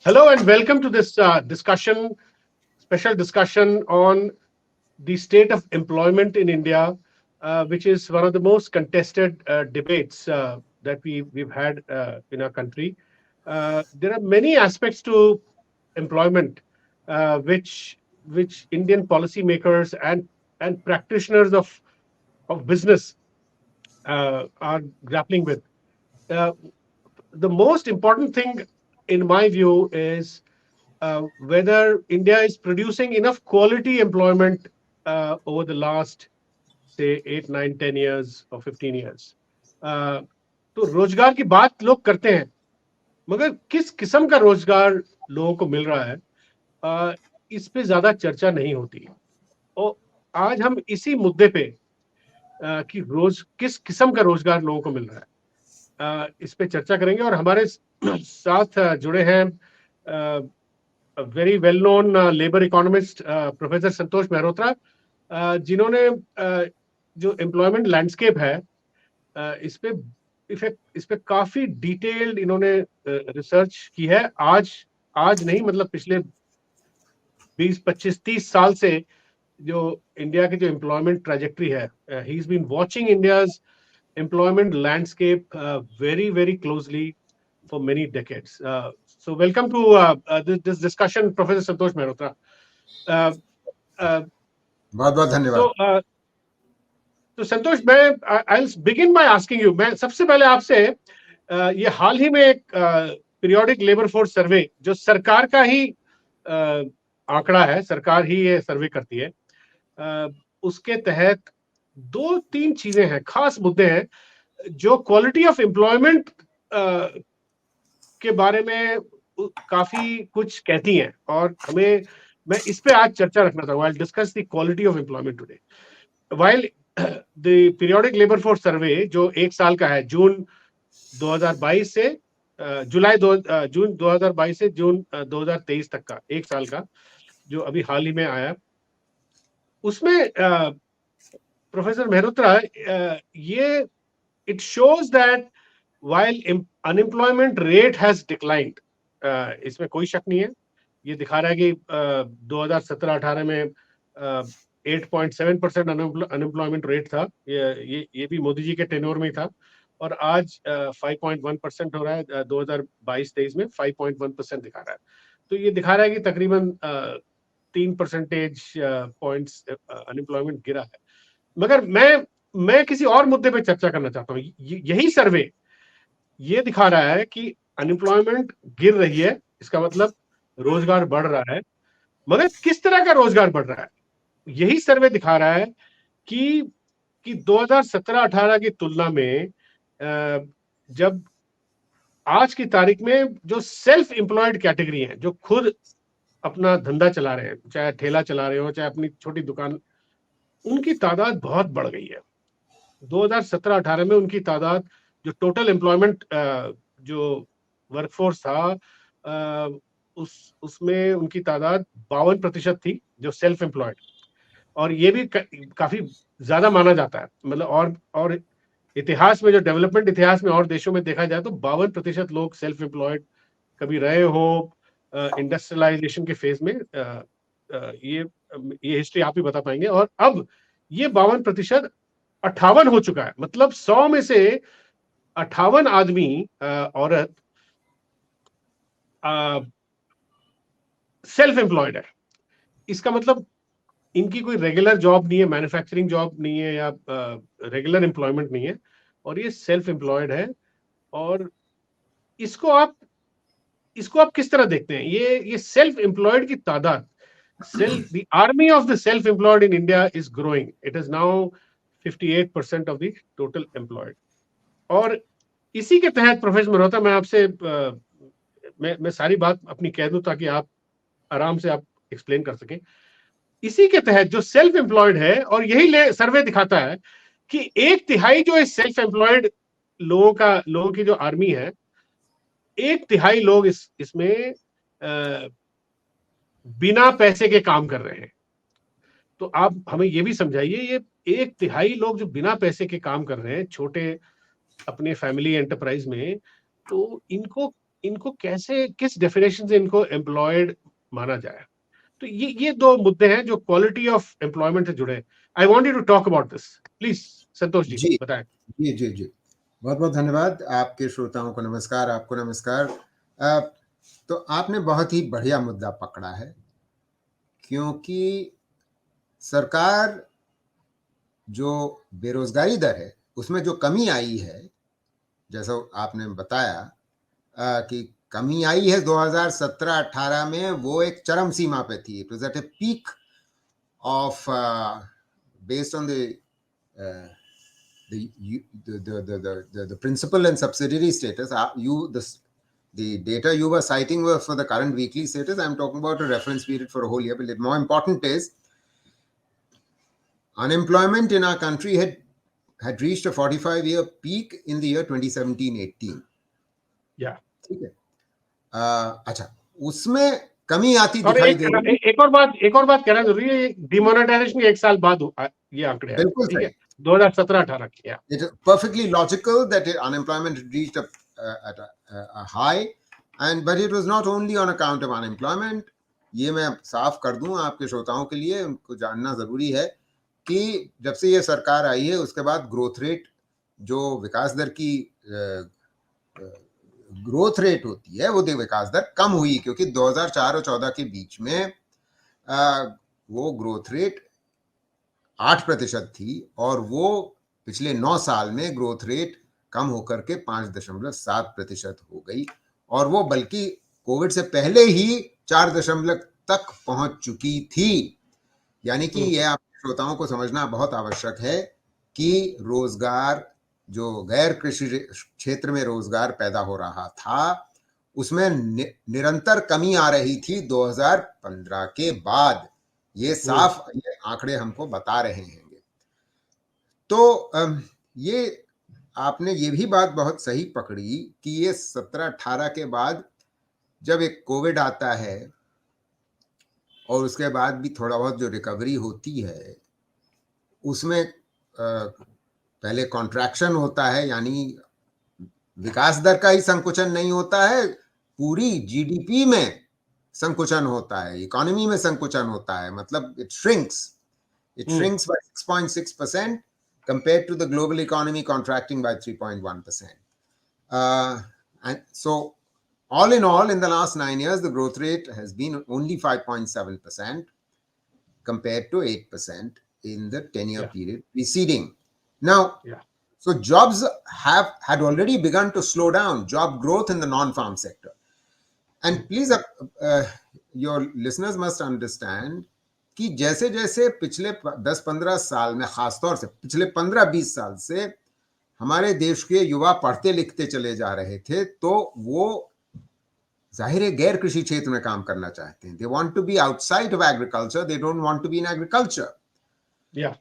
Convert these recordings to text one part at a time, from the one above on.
Hello and welcome to this special discussion on the state of employment in India, which is one of the most contested debates that we've had in our country. There are many aspects to employment, which Indian policymakers and practitioners of business are grappling with. Uh, the most important thing, in my view, is whether India is producing enough quality employment over the last, say, 8, 9, 10 years or 15 years. Uh, तो रोजगार की बात लोग करते हैं, मगर किस किस्म का रोजगार लोगों को मिल रहा है, इस पे ज्यादा चर्चा नहीं होती। और आज हम इसी मुद्दे पे कि रोज किस किस्म का रोजगार लोगों को मिल रहा है, इस पे चर्चा करेंगे। और हमारे साथ जुड़े हैं very well known labour economist professor Santosh Mehrotra, जिन्होंने जो एम्प्लॉयमेंट लैंडस्केप है, इस पे इस पे काफी डिटेल्ड इन्होंने रिसर्च की है। आज आज नहीं, मतलब पिछले 20, 25, 30 साल से जो इंडिया की जो एम्प्लॉयमेंट ट्रैजेक्टरी है, he is been watching India's employment landscape very, very closely for many decades. So welcome to this discussion, Professor Santosh Mehrotra. बहुत बहुत धन्यवाद। तो संतोष, मैं I'll begin by asking you, मैं सबसे पहले आपसे ये हाल ही में एक पीरियोडिक लेबर फोर्स सर्वे, जो सरकार का ही आंकड़ा है, सरकार ही ये सर्वे करती है, उसके तहत 2-3 चीजें हैं, खास मुद्दे हैं जो क्वालिटी ऑफ एम्प्लॉयमेंट के बारे में काफी कुछ कहती हैं, और मैं इस पे आज चर्चा रखना चाहूंगा। I'll discuss the quality of employment today. While the periodic labor force survey जो एक साल का है, जून 2022 से जून 2022 से जून 2023 तक का, एक साल का, जो अभी हाल ही में आया, उसमें प्रोफेसर मेहरोत्रा, ये it shows that while unemployment rate has declined, इसमें कोई शक नहीं है, ये दिखा रहा है कि 2017-18 में 8.7% अनएम्प्लॉयमेंट रेट था, ये भी मोदी जी के टेन्योर में था, और आज 5.1% हो रहा है। 2022-23 में 5.1% दिखा रहा है। तो ये दिखा रहा है कि तकरीबन 3 परसेंटेज पॉइंट्स अनएम्प्लॉयमेंट गिरा है। मगर मैं किसी और मुद्दे पे चर्चा करना चाहता हूँ। यही सर्वे ये दिखा रहा है कि अनएम्प्लॉयमेंट गिर रही है, इसका मतलब रोजगार बढ़ रहा है, मगर किस तरह का रोजगार बढ़ रहा है? यही सर्वे दिखा रहा है कि 2017-18 की तुलना में जब आज की तारीख में जो सेल्फ एम्प्लॉयड कैटेगरी है, जो खुद अपना धंधा चला रहे हैं, चाहे ठेला चला रहे हो, चाहे अपनी छोटी दुकान, उनकी तादाद बहुत बढ़ गई है। 2017-18 में उनकी तादाद, जो टोटल एम्प्लॉयमेंट जो वर्कफोर्स था, उसमें उनकी तादाद 52% थी, जो सेल्फ एम्प्लॉयड, और ये भी काफी ज्यादा माना जाता है। मतलब और इतिहास में, जो डेवलपमेंट इतिहास में और देशों में देखा जाए, तो 52% लोग सेल्फ एम्प्लॉयड कभी रहे हो इंडस्ट्रियलाइजेशन के फेज में। ये हिस्ट्री आप ही बता पाएंगे। और अब ये 52% 58 हो चुका है। मतलब 100 में से 58 आदमी, औरत, सेल्फ एम्प्लॉयड है। इसका मतलब इनकी कोई रेगुलर जॉब नहीं है, मैन्युफैक्चरिंग जॉब नहीं है, या रेगुलर एम्प्लॉयमेंट नहीं है, और ये सेल्फ एम्प्लॉयड है। और इसको आप किस तरह देखते हैं? ये सेल्फ एम्प्लॉयड की तादाद, the army of the self employed in India is growing. It is now 58% of the total employed. और इसी के तहत प्रोफेसर मेहरोत्रा, मैं आपसे मैं सारी बात अपनी कह दूं ताकि आप आराम से आप एक्सप्लेन कर सकें। इसी के तहत जो सेल्फ एम्प्लॉयड है, और यही सर्वे दिखाता है कि 1/3 जो है सेल्फ एम्प्लॉयड लोगों की जो आर्मी है, 1/3 लोग इसमें बिना पैसे के काम कर रहे हैं। तो आप हमें ये भी समझाइए, ये 1/3 लोग जो बिना पैसे के काम कर रहे हैं छोटे अपने फैमिली एंटरप्राइज में, तो इनको कैसे, किस डेफिनेशन से इनको एम्प्लॉयड माना जाए? तो ये दो मुद्दे हैं जो क्वालिटी ऑफ एम्प्लॉयमेंट से जुड़े हैं। I want you to talk about this, please Santosh ji ji बताएं। जी जी जी, बहुत बहुत धन्यवाद। आपके श्रोताओं को नमस्कार, आपको नमस्कार। तो आपने बहुत ही बढ़िया मुद्दा पकड़ा है, क्योंकि सरकार जो बेरोजगारी दर है उसमें जो कमी आई है, जैसा आपने बताया कि कमी आई है 2017-18 में, वो एक चरम सीमा पे थी। It was at a peak of based on the principal and subsidiary status. The data you were citing were for the current weekly status. I'm talking about a reference period for a whole year. But more important is, unemployment in our country had reached a 45-year peak in the year 2017-18. या ठीक है। अच्छा, उसमें कमी आती और दिखाई दे रही है। एक और बात कहना जरूरी है, डिमोनेटाइजेशन के 1 साल बाद ये आंकड़े आए, बिल्कुल ठीक सही। है, 2017-18 किया। It is perfectly logical that unemployment reached at a high, but it was not only on account of unemployment. ये मैं साफ कर दूं आपके श्रोताओं के लिए, उनको जानना जरूरी है कि जब से ये सरकार आई है उसके बाद ग्रोथ रेट, जो विकास दर की ग्रोथ रेट होती है, वो विकास दर कम हुई, क्योंकि 2004 और 14 के बीच में वो ग्रोथ रेट 8% थी, और वो पिछले 9 साल में ग्रोथ रेट कम होकर के 5.7% हो गई, और वो बल्कि कोविड से पहले ही 4 तक पहुंच चुकी थी। यानी कि यह आप श्रोताओं को समझना बहुत आवश्यक है कि रोजगार, जो गैर कृषि क्षेत्र में रोजगार पैदा हो रहा था, उसमें निरंतर कमी आ रही थी 2015 के बाद। ये साफ ये आंकड़े हमको बता रहे हैं। तो ये आपने ये भी बात बहुत सही पकड़ी कि ये 17-18 के बाद जब एक कोविड आता है और उसके बाद भी थोड़ा बहुत जो रिकवरी होती है, उसमें पहले कॉन्ट्रैक्शन होता है, यानी विकास दर का ही संकुचन नहीं होता है, पूरी जीडीपी में संकुचन होता है, इकोनॉमी में संकुचन होता है। मतलब it shrinks by 6.6% compared to the global economy contracting by 3.1%. And so all in all, in the last 9 years, the growth rate has been only 5.7% compared to 8% in the 10-year period preceding. Now, so jobs had already begun to slow down, job growth in the non-farm sector. And please, your listeners must understand कि जैसे जैसे पिछले 10-15 साल में, खासतौर से पिछले 15-20 साल से हमारे देश के युवा पढ़ते लिखते चले जा रहे थे, तो वो जाहिर है गैर कृषि क्षेत्र में काम करना चाहते हैं. They want to be outside of agriculture. They don't want to be in agriculture. Yeah.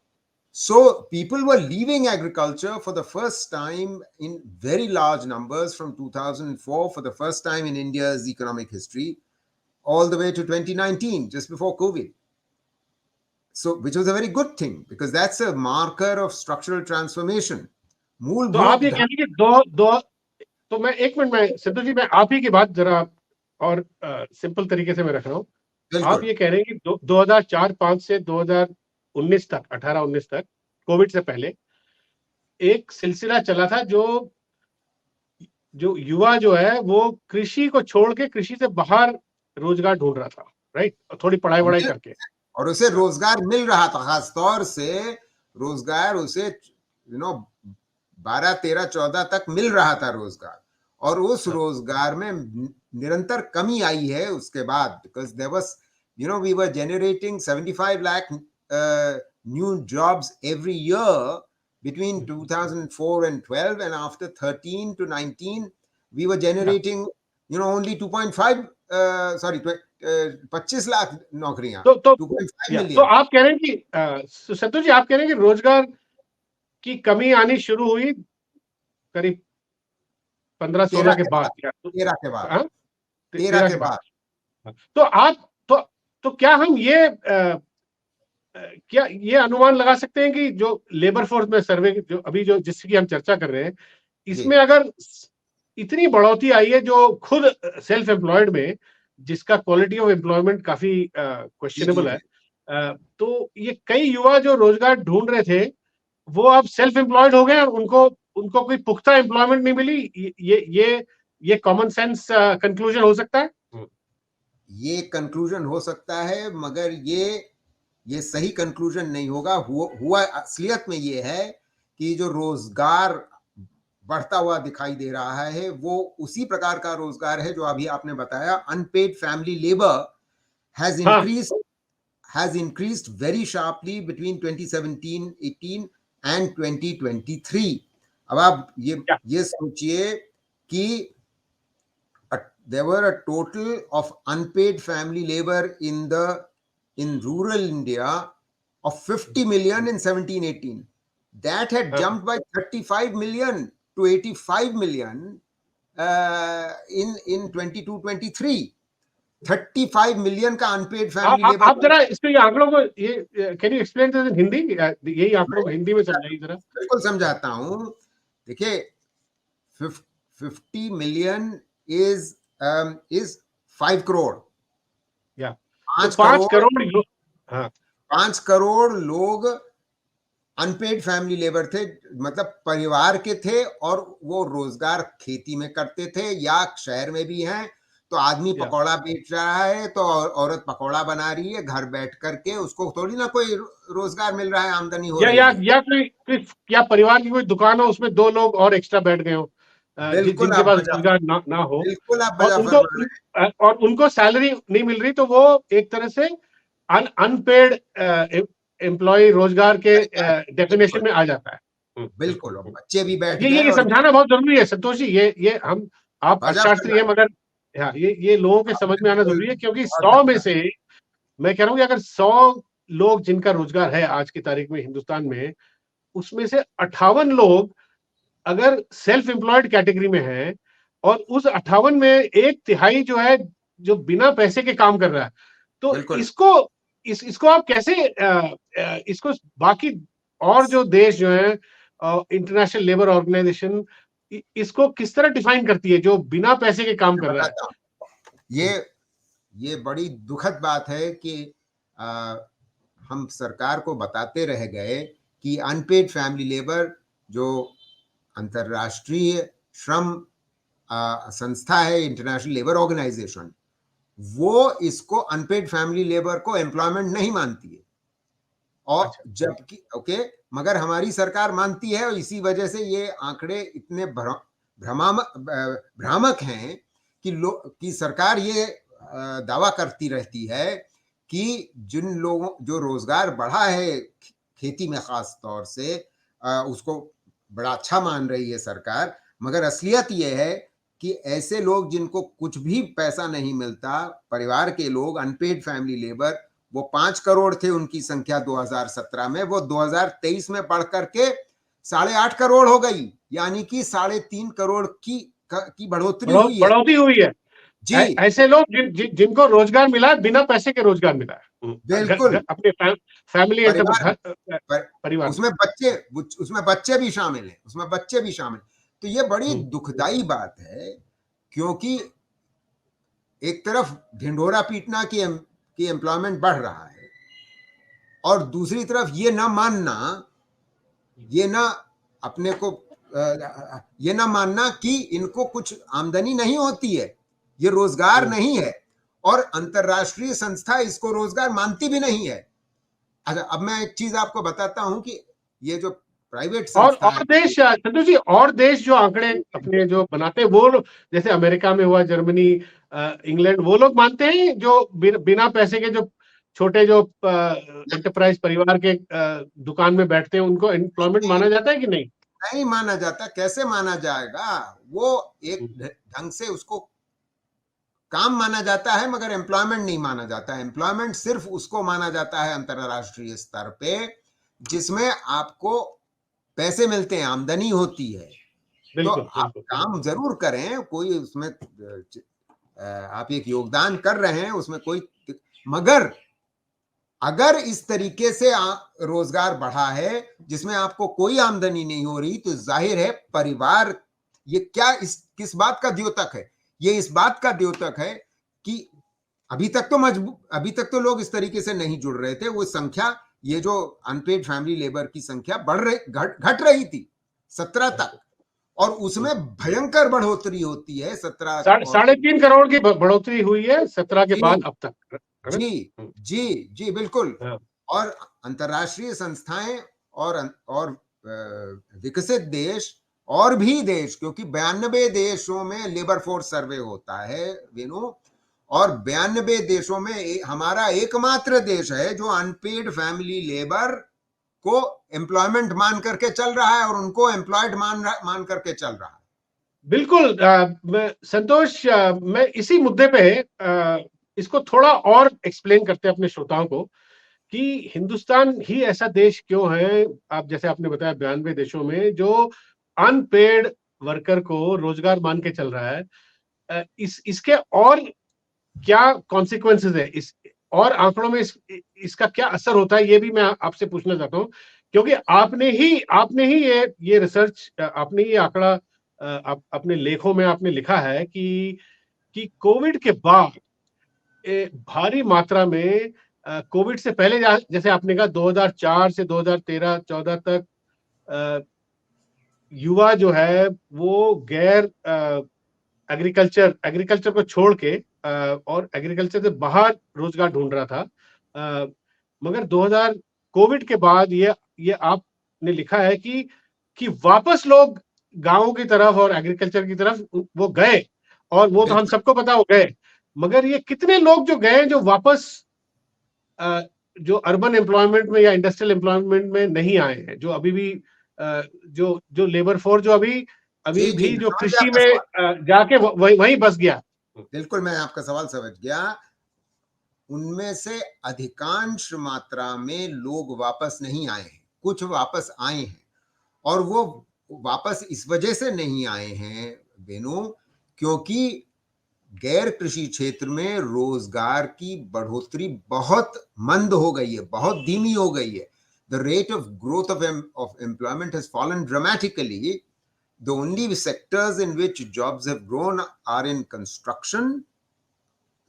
So people were leaving agriculture for the first time in very large numbers from 2004, for the first time in India's economic history, all the way to 2019, just before COVID. So, which was a very good thing, because that's a marker of structural transformation. तो आप ये कहते हैं कि तो मैं 1 minute में संतोष जी, मैं आप ही की बात जरा और सिंपल तरीके से मैं रख रहा हूँ। आप ये कह रहे हैं कि 2004-5 से 2019 तक, 18-19 तक, कोविड से पहले एक सिलसिला चला था, जो युवा जो है वो कृषि को छोड़ के कृषि से बाहर रोजगार ढूंढ रहा था, राइट? थोड़ी पढ़ाई करके, और उसे रोजगार मिल रहा था, खासतौर से रोजगार उसे 12, 13, 14 तक मिल रहा था रोजगार, और उस रोजगार में निरंतर कमी आई है उसके बाद, because there was we were generating 75 lakh new jobs every year between 2004 and 12, and after 13 to 19 we were generating only 2.5 sorry 25 lakh नौकरियां, 2.5 मिलियन। तो आप कह रहे हैं कि संतोष जी, आप कह रहे हैं कि रोजगार की कमी आनी शुरू हुई करीब 15-16 के बाद, 13 के बाद, 13 के बाद। तो आप तो क्या हम क्या ये अनुमान लगा सकते हैं कि जो लेबर फोर्स में सर्वे जो अभी जिसकी हम चर्चा कर रहे हैं, इसमें अगर इतनी बढ़ोतरी आई है जो खुद सेल्फ एम्प्लॉयड में, जिसका क्वालिटी ऑफ एम्प्लॉयमेंट काफी जी जी क्वेश्चनेबल है। जी। तो ये कई युवा जो रोजगार ढूंढ रहे थे, वो अब सेल्फ एम्प्लॉयड हो गए और उनको उनको कोई पुख्ता एम्प्लॉयमेंट नहीं मिली। ये कॉमन सेंस कंक्लूजन हो सकता है। ये कंक्लूजन हो सकता है, मगर ये सही कंक्लूजन नहीं होगा। हुआ असलियत में ये है कि जो रोजगार बढ़ता हुआ दिखाई दे रहा है वो उसी प्रकार का रोजगार है जो अभी आपने बताया। अनपेड फैमिली लेबर हैज हाँ increased very sharply between 2017-18 and 2023। अब आप क्या ये सोचिए कि there were a total of unpaid family labor in rural India of 50 million in 17-18. That had हाँ jumped by 35 million to 85 million in 22-23। 35 million का unpaid family labour. आप जरा इसको, ये आंकड़ों को, ये can you explain this in Hindi? यही आंकड़ों को हिंदी में समझाइए जरा। बिल्कुल समझाता हूं। देखिए, 50 मिलियन इज 5 करोड़। या तो 5 5 करोड़, करोड़ लोग। हाँ 5 करोड़ लोग अनपेड फैमिली लेबर थे, मतलब परिवार के थे, और वो रोजगार खेती में करते थे या शहर में भी हैं। तो आदमी या पकौड़ा बेच रहा है तो औरत पकौड़ा बना रही है घर बैठ करके, उसको थोड़ी ना कोई रोजगार मिल रहा है, आमदनी हो रही है। या परिवार की कोई दुकान हो, उसमें 2 लोग और एक्स्ट्रा बैठ गए हो, बिल्कुल जिनके आप पास बजा रोजगार ना हो, बिल्कुल आप और बजा उनको फरमा रहे और उनको सैलरी नहीं मिल रही, तो वो एक तरह से अनपेड एम्प्लॉय रोजगार के हैं। बिल्कुल डेफिनेशन में आ जाता है। बिल्कुल, और बच्चे भी बैठ ये गए और समझाना बहुत जरूरी है संतोष जी। ये हम, आप बजा अर्थशास्त्री हैं, फरमाए। मगर हाँ, ये लोगों के समझ आपने में आना बिल्कुल जरूरी है, क्योंकि बहुत 100 में बढ़िया। से, मैं कह रहा हूँ कि अगर 100 लोग जिनका रोजगार है आज की तारीख में हिंदुस्तान में, उसमें से 58 लोग अगर सेल्फ एम्प्लॉयड कैटेगरी में है, और उस 58 में एक तिहाई जो है, जो बिना पैसे के काम कर रहा है, तो बिल्कुल इसको आप कैसे इसको बाकी और जो देश जो है, इंटरनेशनल लेबर ऑर्गेनाइजेशन, इसको किस तरह डिफाइन करती है जो बिना पैसे के काम मैं कर रहा है? बताता हूँ। ये ये बड़ी दुखद बात है कि आ, हम सरकार को बताते रह गए कि अनपेड फैमिली लेबर जो अंतरराष्ट्रीय श्रम संस्था है, इंटरनेशनल लेबर ऑर्गेनाइजेशन, वो इसको अनपेड फैमिली लेबर को एम्प्लॉयमेंट नहीं मानती है। और अच्छा। जबकि ओके, मगर हमारी सरकार मानती है, और इसी वजह से ये आंकड़े इतने भ्रामक हैं कि सरकार ये दावा करती रहती है कि जिन लोगों जो रोजगार बढ़ा है खेती में खास तौर से, उसको बड़ा अच्छा मान रही है सरकार। मगर असलियत यह है कि ऐसे लोग जिनको कुछ भी पैसा नहीं मिलता, परिवार के लोग, अनपेड फैमिली लेबर, वो 5 करोड़ थे उनकी संख्या 2017 में, वो 2023 में बढ़ करके 8.5 करोड़ हो गई, यानी कि 3.5 करोड़ की बढ़ोतरी हुई है। बढ़ोतरी हुई है। जी ऐसे लोग जिनको रोजगार मिला है, बिना पैसे के रोजगार मिला है, बिल्कुल। अपने फैमिली एंड परिवार घर, पर, परिवार में। उसमें बच्चे भी शामिल हैं, उसमें बच्चे भी शामिल। तो ये बड़ी दुखदाई बात है, क्योंकि एक तरफ ढिंढोरा पीटना कि एम्प्लॉयमेंट बढ़ रहा है, और दूसरी तरफ ये ना अपने को ये ना मानना कि इनको कुछ आमदनी नहीं होती है, ये रोजगार नहीं है, और अंतरराष्ट्रीय संस्था इसको रोजगार मानती भी नहीं है। अच्छा, अब मैं एक चीज आपको बताता हूं कि ये जो प्राइवेट संस्था है। और देश, संतोष जी, और देश जो आंकड़े अपने जो बनाते हैं, वो लोग जैसे अमेरिका में हुआ, जर्मनी, इंग्लैंड, वो लोग मानते हैं जो बिना पैसे के, जो छोटे जो एंटरप्राइज परिवार के दुकान में बैठते हैं, उनको एम्प्लॉयमेंट नहीं माना जाता है कि नहीं? नहीं माना जाता, कैसे माना जाएगा? वो एक ढंग से उसको काम माना जाता है, मगर एम्प्लॉयमेंट नहीं माना जाता। एम्प्लॉयमेंट सिर्फ उसको माना जाता है अंतरराष्ट्रीय स्तर पे जिसमें आपको पैसे मिलते हैं, आमदनी होती है। तो बिल्कुल आप बिल्कुल काम जरूर करें, कोई उसमें आप एक योगदान कर रहे हैं उसमें कोई, मगर अगर इस तरीके से रोजगार बढ़ा है जिसमें आपको कोई आमदनी नहीं हो रही, तो जाहिर है परिवार ये क्या किस बात का द्योतक है? ये इस बात का द्योतक है कि अभी तक तो लोग इस तरीके से नहीं जुड़ रहे थे। वो संख्या, ये जो अनपेड फैमिली लेबर की संख्या घट रही थी 17 तक, और उसमें भयंकर बढ़ोतरी होती है 17 और 3.5 करोड़ की बढ़ोतरी हुई है 17 के बाद अब तक, है ना? जी जी जी बिल्कुल। हाँ। और अंतर्राष्ट्रीय संस्थाएं और विकसित देश और भी देश, क्योंकि 92 देशों में लेबर फोर्स सर्वे होता है वेनु, और 92 देशों में हमारा एकमात्र देश है जो अनपेड फैमिली लेबर को एम्प्लॉयमेंट मान करके चल रहा है और उनको एम्प्लॉयड मान करके चल रहा है। बिल्कुल। संतोष, मैं इसी मुद्दे पे इसको थोड़ा और एक्सप्लेन करते हैं अपने श्रोताओं को कि हिंदुस्तान ही ऐसा देश क्यों है, आप जैसे आपने बताया 92 देशों में जो अनपेड वर्कर को रोजगार मान के चल रहा है। इसके और क्या कॉन्सिक्वेंसेस है, इस और आंकड़ों में इसका क्या असर होता है, ये भी मैं आपसे पूछना चाहता हूँ, क्योंकि आपने ही ये रिसर्च, आपने ये आंकड़ा अपने लेखों में आपने लिखा है कि कोविड के बाद भारी मात्रा में, कोविड से पहले जैसे आपने कहा 2004 से 2013-14 तक युवा जो है वो गैर एग्रीकल्चर को छोड़ के और एग्रीकल्चर से बाहर रोजगार ढूंढ रहा था। मगर 2000 कोविड के बाद ये आपने लिखा है कि वापस लोग गांवों की तरफ और एग्रीकल्चर की तरफ वो गए, और वो तो हम सबको पता हो गए। मगर ये कितने लोग जो गए, जो वापस जो अर्बन एम्प्लॉयमेंट में या इंडस्ट्रियल एम्प्लॉयमेंट में नहीं आए हैं, जो अभी भी जो लेबर फोर्स जो अभी भी जो कृषि में जाके वहीं बस गया। बिल्कुल, मैं आपका सवाल समझ गया। उनमें से अधिकांश मात्रा में लोग वापस नहीं आए हैं, कुछ वापस आए हैं, और वो वापस इस वजह से नहीं आए हैं बेनो, क्योंकि गैर कृषि क्षेत्र में रोजगार की बढ़ोतरी बहुत मंद हो गई है, बहुत धीमी हो गई है। The rate of growth of employment has fallen dramatically. The only sectors in which jobs have grown are in construction,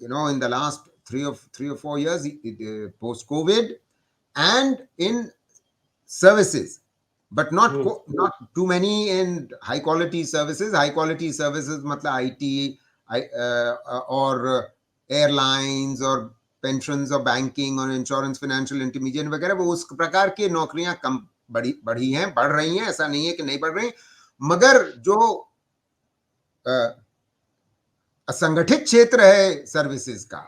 in the last 3 or 4 years post COVID, and in services, but not too many in high quality services. High quality services मतलब IT और airlines और pensions और banking और insurance, financial intermediate वगैरह, वो उस प्रकार की नौकरियां कम बढ़ी हैं, बढ़ रही हैं, ऐसा नहीं है कि नहीं बढ़ रही। मगर जो असंगठित क्षेत्र है सर्विसेज का,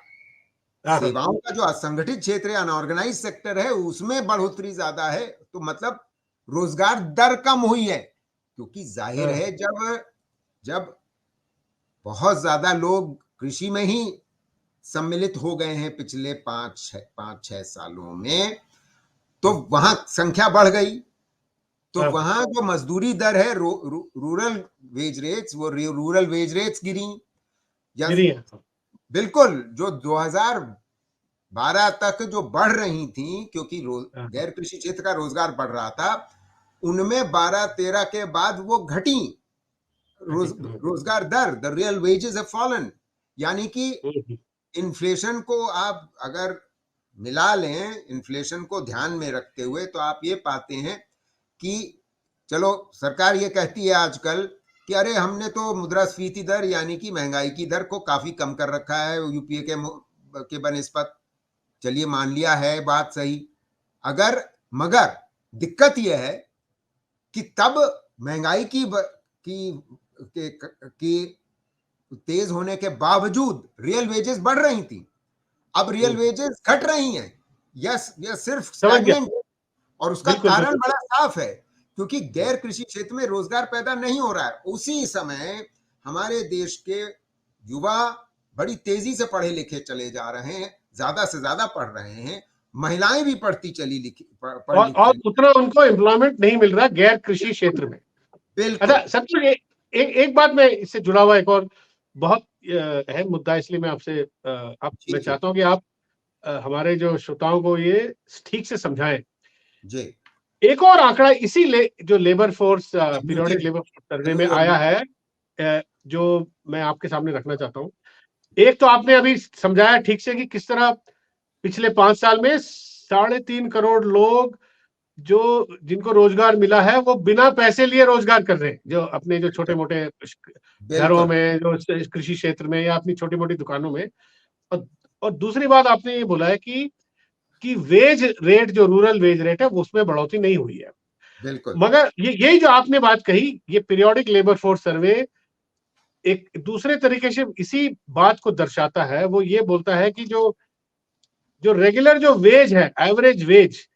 सेवाओं का जो असंगठित क्षेत्र है, अनऑर्गेनाइज सेक्टर है, उसमें बढ़ोतरी ज्यादा है। तो मतलब रोजगार दर कम हुई है, क्योंकि जाहिर है जब बहुत ज्यादा लोग कृषि में ही सम्मिलित हो गए हैं पिछले 5-6 सालों में, तो वहां संख्या बढ़ गई। तो वहां जो मजदूरी दर है, रूरल वेज रेट्स, वो रूरल वेज रेट्स गिरी। बिल्कुल, जो 2012 तक जो बढ़ रही थी, क्योंकि गैर कृषि क्षेत्र का रोजगार बढ़ रहा था, उनमें 12-13 के बाद वो घटी रोजगार दर, the real wages have fallen. यानी कि इन्फ्लेशन को आप अगर मिला लें, इन्फ्लेशन को ध्यान में रखते हुए, तो आप ये पाते हैं कि चलो सरकार ये कहती है आजकल कि अरे हमने तो मुद्रास्फीति दर यानी कि महंगाई की दर को काफी कम कर रखा है यूपीए के बनिस्बत। चलिए मान लिया है बात सही, मगर दिक्कत यह है कि तब महंगाई की तेज होने के बावजूद रियल वेजेस बढ़ रही थी। अब रियल वेजेस घट रही हैं, यह सिर्फ स्टैग्नेंट, और उसका कारण बड़ा साफ है, क्योंकि गैर कृषि क्षेत्र में रोजगार पैदा नहीं हो रहा है। उसी समय हमारे देश के युवा बड़ी तेजी से पढ़े लिखे चले जा रहे हैं, ज्यादा से ज्यादा पढ़ रहे हैं, महिलाएं भी पढ़ती चली लिखी और उतना उनको एम्प्लॉयमेंट नहीं मिल रहा गैर कृषि क्षेत्र में। अच्छा सर, एक बात में इससे जुड़ा हुआ एक और बहुत अहम मुद्दा, इसलिए मैं आपसे मैं चाहता हूं कि आप हमारे जो श्रोताओं को ये ठीक से समझाएं जी। एक और आंकड़ा इसी जो labour force periodic labour force survey में आया है जो मैं आपके सामने रखना चाहता हूँ। एक तो आपने अभी समझाया ठीक से कि किस तरह पिछले 5 साल में 3.5 करोड़ लोग जो जिनको रोजगार मिला है वो बिना पैसे लिए रोजगार कर रहे हैं, जो अपने जो छोटे मोटे घरों बिल्कुल में, जो कृषि क्षेत्र में या अपनी छोटी मोटी दुकानों में। और, और दूसरी बात आपने ये बोला है कि वेज रेट, जो रूरल वेज रेट है, उसमें बढ़ोतरी नहीं हुई है। बिल्कुल मगर यही जो आपने बात कही, ये पीरियोडिक लेबर फोर्स सर्वे एक दूसरे तरीके से इसी बात को दर्शाता है। वो ये बोलता है कि जो जो रेगुलर जो वेज है, एवरेज वेज,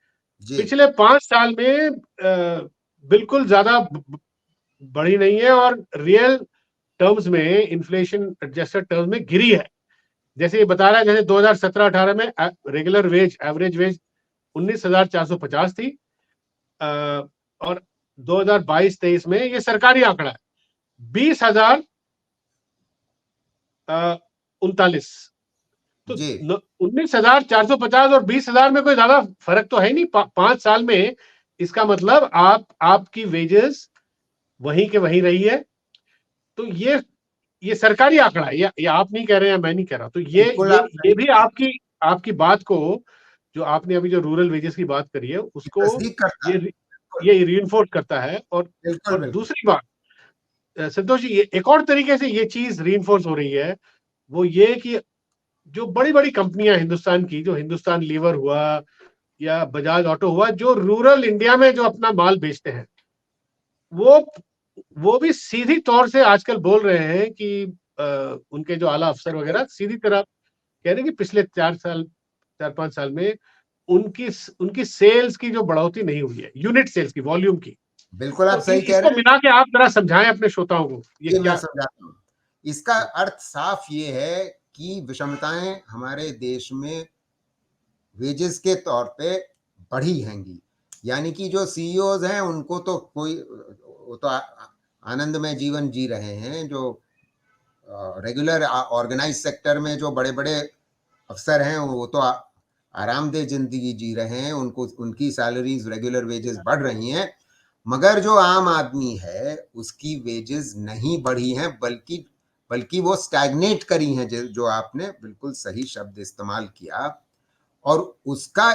जी। पिछले 5 साल में बिल्कुल ज्यादा बढ़ी नहीं है, और रियल टर्म्स में, इन्फ्लेशन एडजस्टेड टर्म्स में गिरी है। जैसे ये बता रहा है, जैसे 2017-18 में रेगुलर वेज, एवरेज वेज 19,450 थी, और 2022-23 में, ये सरकारी आंकड़ा है, 20,039। तो जी 19,450 और 20,000 में कोई ज्यादा फर्क तो है नहीं, 5 साल में। इसका मतलब आपकी वेजेस वहीं के वहीं रही है। तो ये सरकारी आंकड़ा है, ये आप नहीं कह रहे हैं, मैं नहीं कह रहा। तो ये बिल्कुल ये आप ये सही भी कह रहे हैं, आपकी आपकी बात को, जो आपने अभी जो रूरल वेजेस की बात करी है, ये उसको तस्दीक करता ये है। बिल्कुल ये रीइंफोर्स करता है। बिल्कुल और बिल्कुल। दूसरी बात, संतोष जी, ये एक और तरीके से ये चीज रीइंफोर्स हो रही है। वो ये कि जो बड़ी बड़ी कंपनियां हिंदुस्तान की, जो हिंदुस्तान लीवर हुआ या बजाज ऑटो हुआ, जो रूरल इंडिया में जो अपना माल बेचते हैं, वो वो भी सीधी तौर से आजकल बोल रहे हैं कि उनके जो आला अफसर वगैरह सीधी तरह कह रहे हैं कि पिछले 4-5 साल में उनकी उनकी सेल्स की जो बढ़ोतरी नहीं हुई है, यूनिट सेल्स की, वॉल्यूम की। बिल्कुल आप तो सही कह इसको रहे हैं। मिला के आप जरा समझाएं अपने श्रोताओं को, ये ये मैं क्या। समझाता हूँ। इसका अर्थ साफ ये है कि विषमताएं हमारे देश में वेजेस के तौर पे बढ़ी हैंगी। यानी कि जो सीईओज हैं उनको तो कोई, वो तो आनंद में जीवन जी रहे हैं। जो रेगुलर ऑर्गेनाइज सेक्टर में जो बड़े बड़े अफसर हैं वो तो आरामदेह जिंदगी जी रहे हैं, उनको उनकी सैलरीज, रेगुलर वेजेस बढ़ रही हैं। मगर जो आम आदमी है उसकी वेजेस नहीं बढ़ी हैं, बल्कि बल्कि वो स्टैग्नेट करी हैं, जो आपने बिल्कुल सही शब्द इस्तेमाल किया। और उसका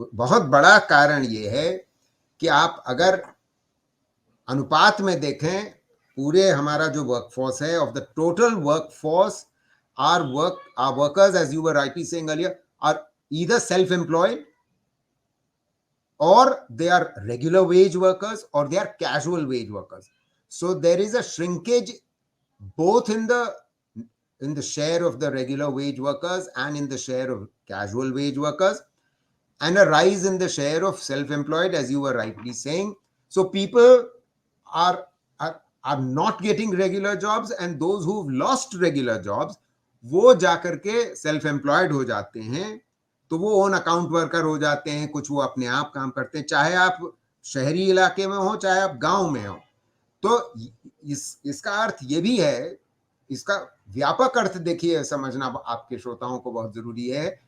बहुत बड़ा कारण ये है कि आप अगर अनुपात में देखें, पूरे हमारा जो वर्कफोर्स है, of the total workforce, our workers, as you were rightly saying earlier, are either self-employed, or they are regular wage workers, or they are casual wage workers. So there is a shrinkage both in the share of the regular wage workers and in the share of casual wage workers, and a rise in the share of self-employed, as you were rightly saying. So people are are not getting regular jobs, and those who've lost regular jobs, वो जाकर के self employed हो जाते हैं। तो वो own account worker हो जाते हैं, कुछ वो अपने आप काम करते हैं, चाहे आप शहरी इलाके में हो चाहे आप गांव में हो। तो इसका अर्थ ये भी है, इसका व्यापक अर्थ देखिए, समझना आपके श्रोताओं को बहुत जरूरी है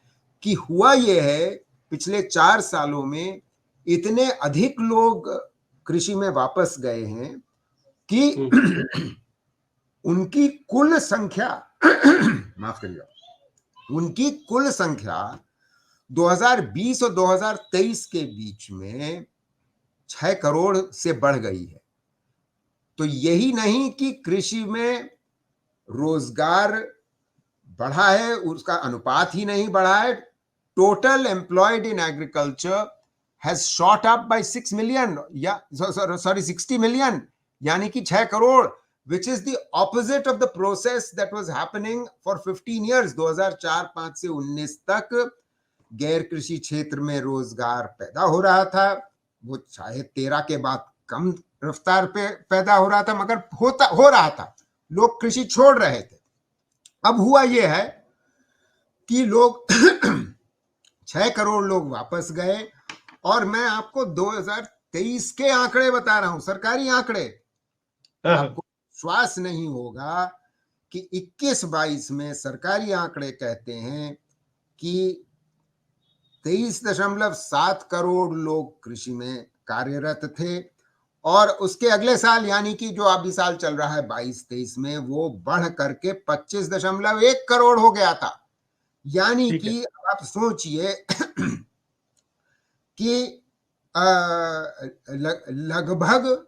कि हुआ ये है, पिछले 4 सालों में इतने अधिक लोग कृषि में वापस गए हैं कि उनकी कुल संख्या माफ करिएगा, उनकी कुल संख्या 2020 और 2023 के बीच में 6 करोड़ से बढ़ गई है। तो यही नहीं कि कृषि में रोजगार बढ़ा है, उसका अनुपात ही नहीं बढ़ा है। Total employed in agriculture has shot up by 6 million, या सॉरी 60 मिलियन, यानी कि 6 crore, which is the opposite of the process that was happening for 15 years. 2004-5 से 19 तक गैर कृषि क्षेत्र में रोजगार पैदा हो रहा था। वो चाहे 13 के बाद कम रफ्तार पे पैदा हो रहा था, मगर हो रहा था, लोग कृषि छोड़ रहे थे। अब हुआ ये है कि लोग 6 करोड़ लोग वापस गए, और मैं आपको 2023 के आंकड़े बता रहा हूं, सरकारी आंकड़े। आपको विश्वास नहीं होगा कि 21-22 में सरकारी आंकड़े कहते हैं कि 23.7 करोड़ लोग कृषि में कार्यरत थे, और उसके अगले साल यानी कि जो अभी साल चल रहा है 22-23 में, वो बढ़ करके 25.1 करोड़ हो गया था। यानी ठीक है। कि आप सोचिए कि लगभग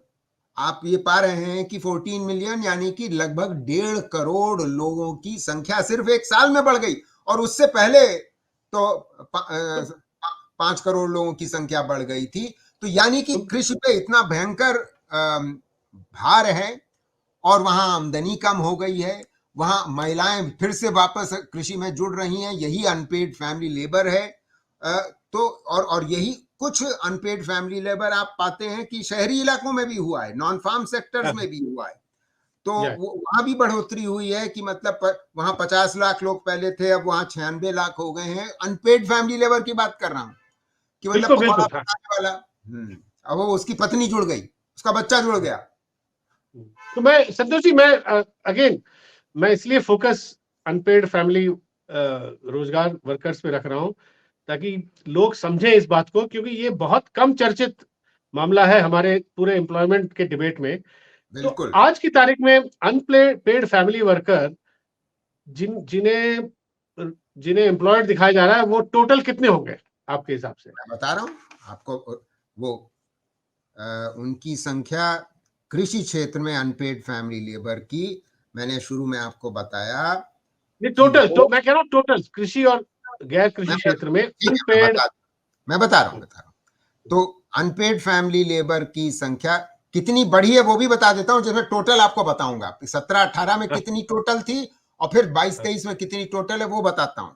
आप ये पा रहे हैं कि 14 मिलियन यानी कि लगभग 1.5 करोड़ लोगों की संख्या सिर्फ एक साल में बढ़ गई। और उससे पहले तो 5 करोड़ लोगों की संख्या बढ़ गई थी। तो यानी कि कृषि पे इतना भयंकर भार है, और वहां आमदनी कम हो गई है, वहां महिलाएं फिर से वापस कृषि में जुड़ रही हैं, यही अनपेड फैमिली लेबर है। तो और यही कुछ अनपेड फैमिली लेबर आप पाते हैं कि शहरी इलाकों में भी हुआ है, नॉन फार्म सेक्टर्स में भी हुआ है। तो वहां भी बढ़ोतरी हुई है कि मतलब वहां 50 लाख लोग पहले थे, अब वहां 96 लाख हो गए हैं। अनपेड फैमिली लेबर की बात कर रहा हूं कि मतलब पकौड़ा बनाने वाला, अब वो उसकी पत्नी जुड़ गई, उसका बच्चा जुड़ गया। तो मैं संतोष जी, मैं अगेन मैं इसलिए फोकस अनपेड फैमिली रोजगार वर्कर्स पे रख रहा हूं ताकि लोग समझें इस बात को, क्योंकि ये बहुत कम चर्चित मामला है हमारे पूरे एम्प्लॉयमेंट के डिबेट में। तो आज की तारीख में अनपेड फैमिली वर्कर जिन्हें जिन्हें एम्प्लॉयड दिखाया जा रहा है, वो टोटल कितने होंगे आपके हिसाब से? मैं बता रहा हूं आपको, वो उनकी संख्या कृषि क्षेत्र में अनपेड फैमिली लेबर की, मैंने शुरू में आपको बताया। टोटल तो मैं कह रहा हूं टोटल कृषि और गैर कृषि क्षेत्र में अनपेड। मैं बता रहा हूं। तो अनपेड फैमिली लेबर की संख्या कितनी बढ़ी है वो भी बता देता हूं, जिसमें टोटल आपको बताऊंगा। 17-18 में कितनी टोटल थी और फिर 22-23 में कितनी टोटल है वो बताता हूं।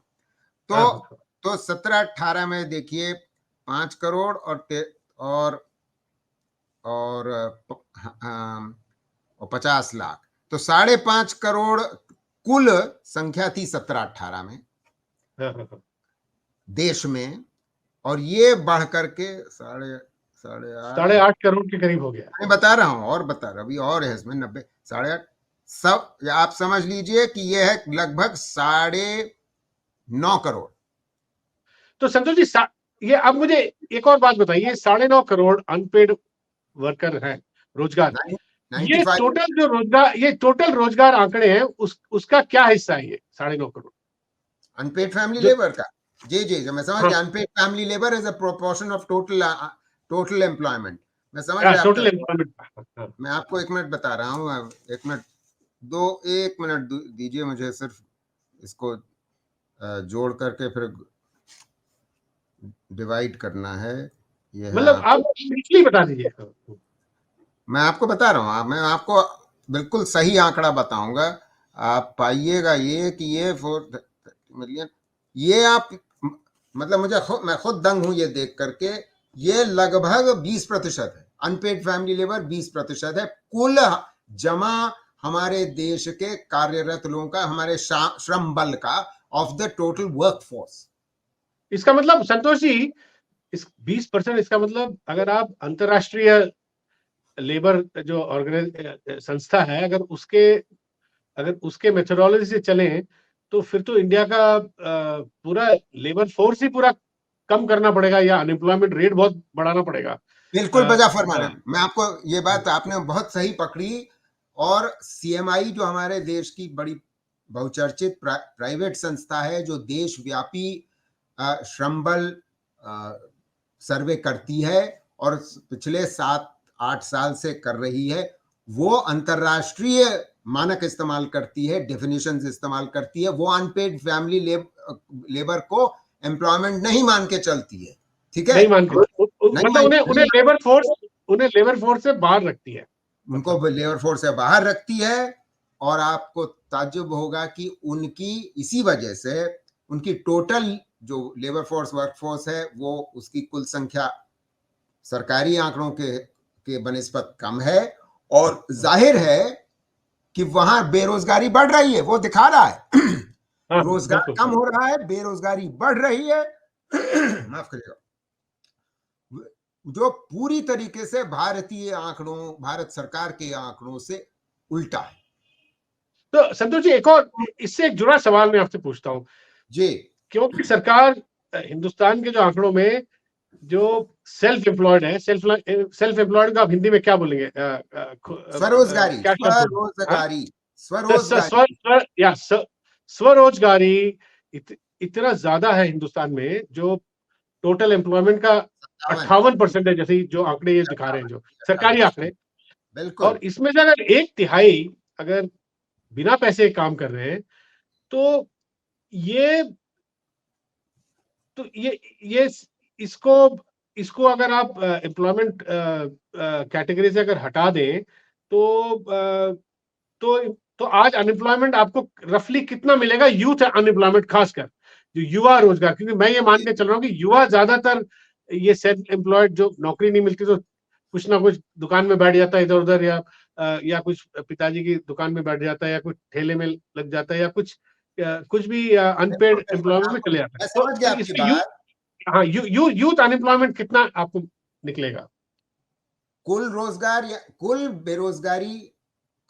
तो 17-18 में देखिए 5 करोड़ और 50 लाख, तो 5.5 करोड़ कुल संख्या थी 17-18 में देश में, और ये बढ़ करके 8.5 करोड़ के करीब हो गया। मैं बता रहा हूं, और बता रहा, अभी और है इसमें 90, 8.5 सब आप समझ लीजिए कि ये है लगभग 9.5 करोड़। तो संतोष जी, ये अब मुझे एक और बात बताइए, 9.5 करोड़ अनपेड वर्कर हैं, रोजगार, ये टोटल जो रोजगार, ये टोटल रोजगार आंकड़े हैं, उसका क्या हिस्सा है ये 9.5 करोड़ अनपेड फैमिली लेबर का? जी मैं समझ गया। Unpaid family labour is a proportion of total employment. मैं समझ गया टोटल एम्प्लॉयमेंट। मैं आपको 1 मिनट बता रहा हूँ, 1 मिनट दीजिए मुझे, सिर्फ इसको जोड़ करके फिर डिवाइड करना है। ये मतलब आप पिछली बता दीजिए। मैं आपको बता रहा हूँ, मैं आपको बिल्कुल सही आंकड़ा बताऊंगा। आप पाइएगा ये कि ये 4 मिलियन, ये आप मतलब मैं खुद दंग हूं ये देख करके। ये लगभग 20% है, अनपेड फैमिली लेबर 20% है कुल जमा हमारे देश के कार्यरत लोगों का, हमारे श्रम बल का, of the total work force. इसका मतलब संतोष जी, इस 20%, इसका मतलब अगर आप अंतरराष्ट्रीय लेबर जो संस्था है, अगर उसके मेथोडोलॉजी से चलें, तो फिर तो इंडिया का पूरा लेबर फोर्स ही पूरा कम करना पड़ेगा, या अनएम्प्लॉयमेंट रेट बहुत बढ़ाना पड़ेगा। बिल्कुल बजा फरमाना। मैं आपको ये बात आपने बहुत सही पकड़ी। और सीएमआई जो हमारे देश की बड़ी बहुचर्चित प्राइवेट संस्था है, जो देशव्यापी श्रम बल सर्वे करती है और पिछले 7-8 साल से कर रही है, वो अंतरराष्ट्रीय मानक इस्तेमाल करती है, डेफिनेशंस इस्तेमाल करती है। वो अनपेड फैमिली लेबर को एम्प्लॉयमेंट नहीं मान के चलती है, ठीक है? नहीं मानती, मतलब उन्हें लेबर फोर्स से बाहर रखती है, उनको लेबर फोर्स से बाहर रखती है। और आपको ताज्जुब होगा कि उनकी इसी वजह से उनकी टोटल जो लेबर फोर्स वर्कफोर्स है, वो उसकी कुल संख्या सरकारी आंकड़ों के बनिस्बत कम है। और जाहिर है कि वहां बेरोजगारी बढ़ रही है, वो दिखा रहा है। रोजगार कम हो रहा है, बेरोजगारी बढ़ रही है। माफ करिएगा, जो पूरी तरीके से भारतीय आंकड़ों, भारत सरकार के आंकड़ों से उल्टा है। तो संतोष जी, एक और इससे एक जुड़ा सवाल मैं आपसे पूछता हूं जी, क्योंकि सरकार हिंदुस्तान के जो आंकड़ों में जो सेल्फ एम्प्लॉयड है, सेल्फ एम्प्लॉयड का आप हिंदी में क्या बोलेंगे? स्वरोजगारी, क्या शब्द बोलेंगे? हाँ? स्वरोजगारी, स- स- स्वरोजगारी। स्व स्व या स- स्वरोजगारी इतना ज्यादा है हिंदुस्तान में, जो टोटल एम्प्लॉयमेंट का 58, 58% है, जैसे जो आंकड़े ये दिखा रहे हैं, जो 58, सरकारी आंकड़े। बिल्कुल। और इसमें से अगर एक तिहाई अगर बिना पैसे काम कर रहे हैं, तो ये ये इसको इसको अगर आप एम्प्लॉयमेंट कैटेगरी से अगर हटा दें, तो तो आज अनएम्प्लॉयमेंट आपको रफली कितना मिलेगा? यूथ अनएम्प्लॉयमेंट, खासकर जो युवा रोजगार, क्योंकि मैं ये मान के चल रहा हूँ कि युवा ज्यादातर ये सेल्फ एम्प्लॉयड, जो नौकरी नहीं मिलती तो कुछ ना कुछ दुकान में बैठ जाता है इधर उधर, या कुछ पिताजी की दुकान में बैठ जाता है, या कुछ ठेले में लग जाता है, या कुछ भी बिल्कुल अनपेड बिल्कुल, एम्प्लॉयमेंट में चले जाता है। मैं तो समझ गया आपकी इसमें बात। हाँ, यूथ अनएम्प्लॉयमेंट कितना आपको निकलेगा? कुल रोजगार या कुल बेरोजगारी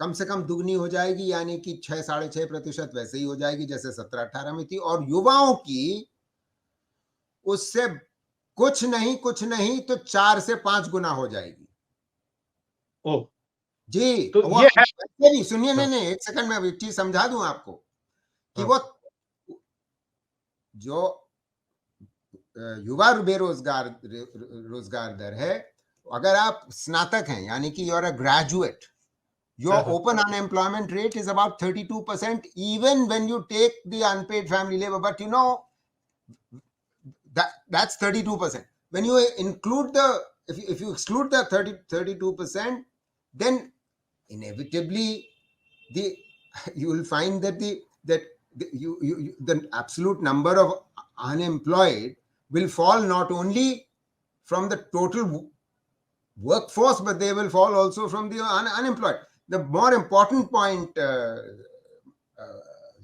कम से कम दुगनी हो जाएगी, यानी कि 6-6.5% वैसे ही हो जाएगी जैसे 17-18 में थी। और युवाओं की उससे कुछ नहीं तो 4 से 5 गुना हो जाएगी। ओ, जी। तो वो ये है। वैसे भी सुनिए, हाँ, नहीं एक सेकंड में एक चीज समझा दूं आपको कि हाँ, वो जो युवा बेरोजगार रोजगार दर है, अगर आप स्नातक हैं यानी कि यूर अ ग्रेजुएट, your हाँ, हाँ, open unemployment rate is about 32% even when you take the unpaid family labor. But you know that's 32%. When you include the, if you exclude the 32%, then inevitably the you will find that the absolute number of unemployed will fall not only from the total workforce, but they will fall also from the unemployed. The more important point,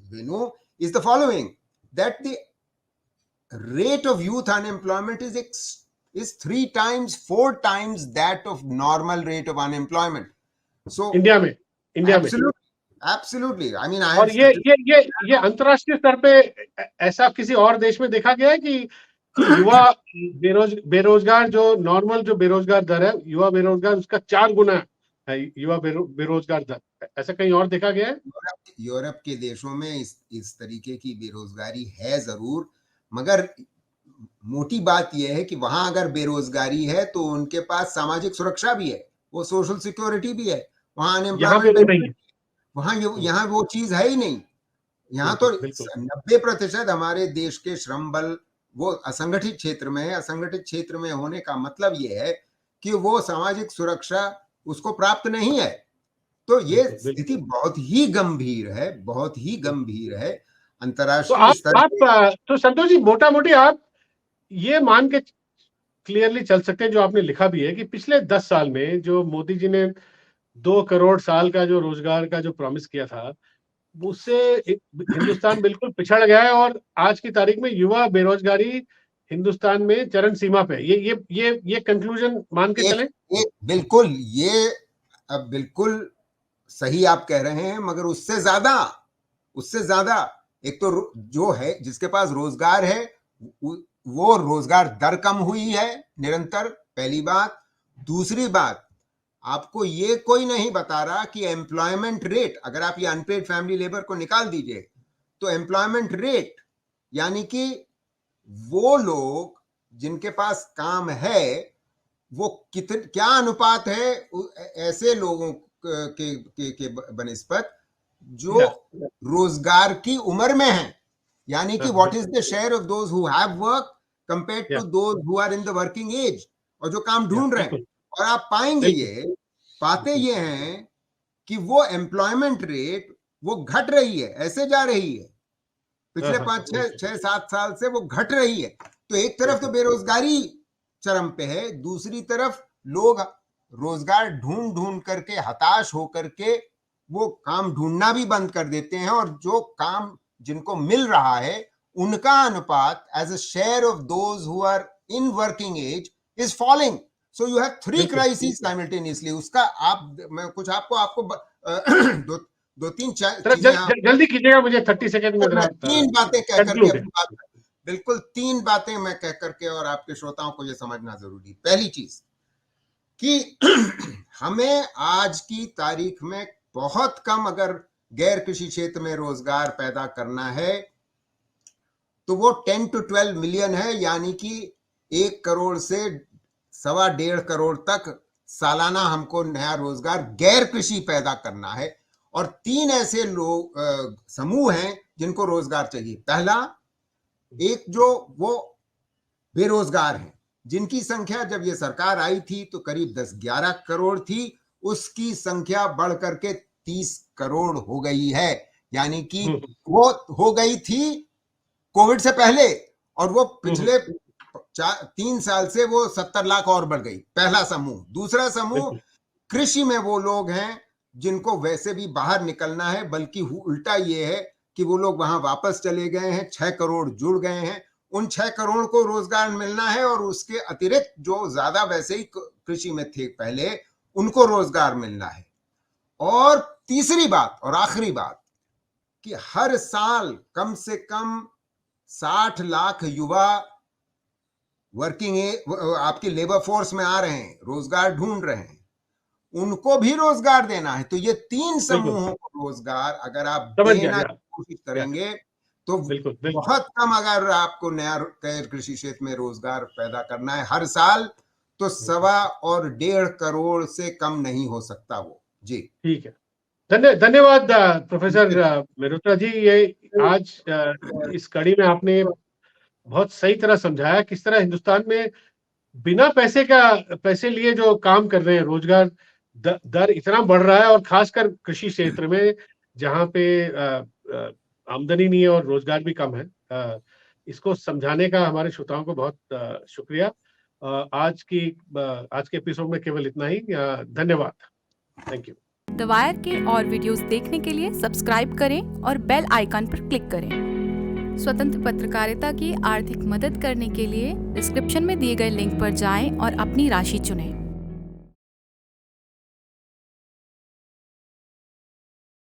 Vinu, is the following: that the rate of youth unemployment is 3 times, 4 times that of normal rate of unemployment. So India में absolutely. I mean, I और have ये अंतर्राष्ट्रीय स्तर पे ऐसा किसी और देश में देखा गया है कि युवा बेरोजगार, जो नॉर्मल जो बेरोजगार दर है, युवा बेरोजगार उसका 4 गुना है युवा बेरोजगार दर। ऐसा कहीं और देखा गया है? यूरोप के देशों में इस तरीके की बेरोजगारी है जरूर, मगर मोटी बात यह है कि वहां अगर बेरोजगारी है तो उनके पास सामाजिक सुरक्षा भी है, वो सोशल सिक्योरिटी भी है। वहां यहाँ पे अनएम्प्लॉयमेंट वो नहीं बेनिफिट, है। वहां यहाँ वो चीज है ही नहीं। यहाँ तो बिल्कुल, बिल्कुल। 90% हमारे देश के श्रम बल वो असंगठित क्षेत्र में है। असंगठित क्षेत्र में होने का मतलब ये है कि वो सामाजिक सुरक्षा उसको प्राप्त नहीं है। तो ये बिल्कुल, स्थिति बिल्कुल। बहुत ही गंभीर है, बहुत ही गंभीर है तो अंतर्राष्ट्रीय स्तर पे। तो संतोष जी, मोटा मोटी आप ये मान के क्लियरली चल सकते हैं, जो आपने लिखा भी है, कि पिछले 10 साल में जो मोदी जी ने 2 करोड़ साल का जो रोजगार का जो प्रॉमिस किया था, उससे हिंदुस्तान बिल्कुल पिछड़ गया है, और आज की तारीख में युवा बेरोजगारी हिंदुस्तान में चरम सीमा पे है। ये कंक्लूजन मान के एक चलें? एक बिल्कुल, ये अब बिल्कुल सही आप कह रहे हैं, मगर उससे ज्यादा एक तो जो है जिसके पास रोजगार है वो रोजगार दर कम हुई है निरंतर, पहली बात। दूसरी बात, आपको ये कोई नहीं बता रहा कि एम्प्लॉयमेंट रेट, अगर आप ये अनपेड फैमिली लेबर को निकाल दीजिए तो एम्प्लॉयमेंट रेट यानी कि वो लोग जिनके पास काम है वो क्या अनुपात है ऐसे लोगों के बनिस्पत जो या रोजगार की उम्र में है, यानी कि व्हाट इज बिल्कुल। The share of those who have work compared to या those who are in the working age, और जो काम या ढूंढ रहे हैं। बिल्कुल, और आप पाएंगे बिल्कुल, ये पाते बिल्कुल। ये हैं कि वो एम्प्लॉयमेंट रेट वो घट रही है, ऐसे जा रही है, हाँ, पिछले हाँ, 5 6 7 साल से वो घट रही है। तो एक तरफ तो बिल्कुल, बेरोजगारी चरम पे है, दूसरी तरफ लोग रोजगार ढूंढ ढूंढ करके हताश होकर के वो काम ढूंढना भी बंद कर देते हैं, और जो काम जिनको मिल रहा है उनका अनुपात as a share of those who are in working age is falling. So you have 3 crisis simultaneously. उसका आप मैं कुछ आपको दो 2-3 जरा चीजें आप, जल्दी कीजिएगा, मुझे 30 सेकेंड में मैं जरा 3 बातें कह करके कंक्लूड है। अपनी बात बिल्कुल 3 बातें मैं कह करके और आपके श्रोताओं को ये समझना जरूरी। पहली चीज कि हमें आज की तारीख में बहुत कम अगर गैर कृषि क्षेत्र में रोजगार पैदा करना है तो वो 10 to 12 मिलियन है, यानी कि 1 करोड़ से 1.25 करोड़ तक सालाना हमको नया रोजगार गैर कृषि पैदा करना है। और 3 ऐसे लोग समूह हैं जिनको रोजगार चाहिए। पहला, एक जो वो बेरोजगार हैं, जिनकी संख्या जब ये सरकार आई थी तो करीब 10-11 करोड़ थी, उसकी संख्या बढ़ करके 30 करोड़ हो गई है। यानी कि वो हो गई थी कोविड से पहले, और वो पिछले 3 साल से वो 70 लाख और बढ़ गई। पहला समूह। दूसरा समूह कृषि में वो लोग हैं जिनको वैसे भी बाहर निकलना है, बल्कि उल्टा ये है कि वो लोग वहां वापस चले गए हैं, 6 करोड़ जुड़ गए हैं। उन 6 करोड़ को रोजगार मिलना है और उसके अतिरिक्त जो ज्यादा वैसे ही कृषि में थे पहले, उनको रोजगार मिलना है। और तीसरी बात और आखिरी बात कि हर साल कम से कम 60 लाख युवा वर्किंग आपकी लेबर फोर्स में आ रहे हैं, रोजगार ढूंढ रहे हैं, उनको भी रोजगार देना है। तो ये 3 समूहों को रोजगार अगर आप देना की कोशिश करेंगे तो बहुत कम, अगर आपको नया कृषि क्षेत्र में रोजगार पैदा करना है हर साल, तो 1.25 करोड़ से कम नहीं हो सकता वो। जी ठीक है, धन्यवाद प्रोफेसर मेहरोत्रा जी। ये आज इस कड़ी में आपने बहुत सही तरह समझाया किस तरह हिंदुस्तान में बिना पैसे लिए जो काम कर रहे हैं, रोजगार दर इतना बढ़ रहा है, और खासकर कृषि क्षेत्र में जहाँ पे आमदनी नहीं है और रोजगार भी कम है। इसको समझाने का हमारे श्रोताओं को बहुत शुक्रिया। आज के एपिसोड में केवल इतना ही। धन्यवाद। Thank you. द वायर के और वीडियोस देखने के लिए सब्सक्राइब करें और बेल आइकन पर क्लिक करें। स्वतंत्र पत्रकारिता की आर्थिक मदद करने के लिए डिस्क्रिप्शन में दिए गए लिंक पर जाएं और अपनी राशि चुनें।